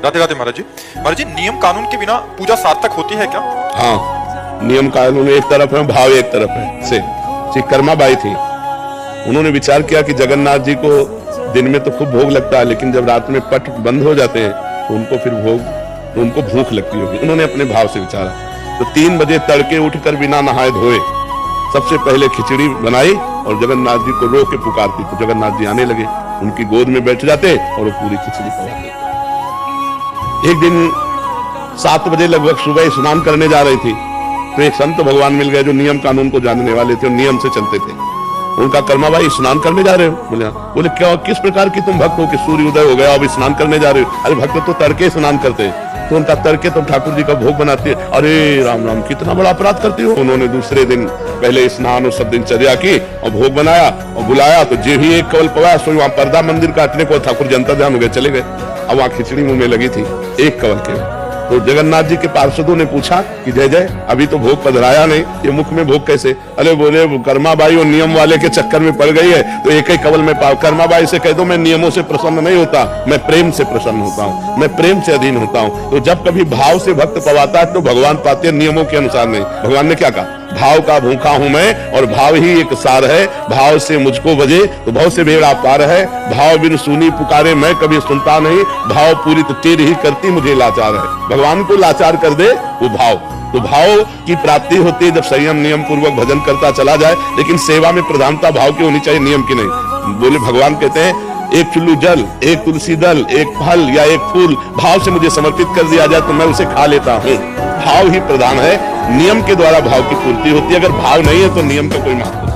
राधे राधे महाराज जी। महाराज जी, नियम कानून के बिना पूजा सार्थक होती है क्या? हाँ, नियम कानून एक तरफ है, भाव एक तरफ है। से कर्माबाई थी, उन्होंने विचार किया कि जगन्नाथ जी को दिन में तो खूब भोग लगता है, लेकिन जब रात में पट बंद हो जाते हैं तो उनको फिर तो उनको भूख लगती होगी। उन्होंने अपने भाव से विचारा, तो 3 बजे तड़के उठकर बिना नहाए धोए सबसे पहले खिचड़ी बनाई और जगन्नाथ जी को रो के पुकारती, तो जगन्नाथ जी आने लगे, उनकी गोद में बैठ जाते और वो पूरी खिचड़ी खवाते। एक दिन 7 बजे लगभग सुबह स्नान करने जा रही थी, तो एक संत भगवान मिल गए जो नियम कानून को जानने वाले थे और नियम से चलते थे। उनका कर्माबाई स्नान करने जा रहे हो? बोले क्या, किस प्रकार की तुम भक्त हो कि सूर्य उदय हो गया अब स्नान करने जा रहे हो? अरे भक्त तो तड़के स्नान करते हैं। तो उनका तड़के तुम ठाकुर जी का भोग बनाते हैं। अरे राम राम, कितना बड़ा अपराध करती हो। उन्होंने दूसरे दिन पहले स्नान और सब दिनचर्या की और भोग बनाया और बुलाया, तो जो ही एक कवल पवाया सो वहां पर्दा मंदिर काटने को ठाकुर जनता ध्यान हो गए, चले गए। अब वहां खिचड़ी मुंह में लगी थी एक कवल के। तो जगन्नाथ जी के पार्षदों ने पूछा कि जय जय, अभी तो भोग पधराया नहीं, ये मुख में भोग कैसे? अरे बोले कर्माबाई और नियम वाले के चक्कर में पड़ गई है, तो एक ही कवल में पाओ। कर्माबाई से कह दो मैं नियमों से प्रसन्न नहीं होता, मैं प्रेम से प्रसन्न होता हूँ, मैं प्रेम से अधीन होता हूँ। तो जब कभी भाव से भक्त पवाता है तो भगवान पाते हैं, नियमों के अनुसार नहीं। भगवान ने क्या कहा? भाव का भूखा हूं मैं और भाव ही एक सार है, भाव से मुझको बजे तो भाव से बेड़ा पार है। भाव बिन सुनी पुकारे मैं कभी सुनता नहीं, भाव पूरी तो तेरी ही करती मुझे लाचार है। भगवान को लाचार कर दे वो भाव। तो भाव की प्राप्ति होती है जब संयम नियम पूर्वक भजन करता चला जाए, लेकिन सेवा में प्रधानता भाव की होनी चाहिए, नियम की नहीं। बोले भगवान कहते हैं एक चुल्लू जल, एक तुलसी दल, एक फल या एक फूल भाव से मुझे समर्पित कर दिया जाए तो मैं उसे खा लेता हूँ। भाव ही प्रधान है, नियम के द्वारा भाव की पूर्ति होती है। अगर भाव नहीं है तो नियम का कोई महत्व नहीं।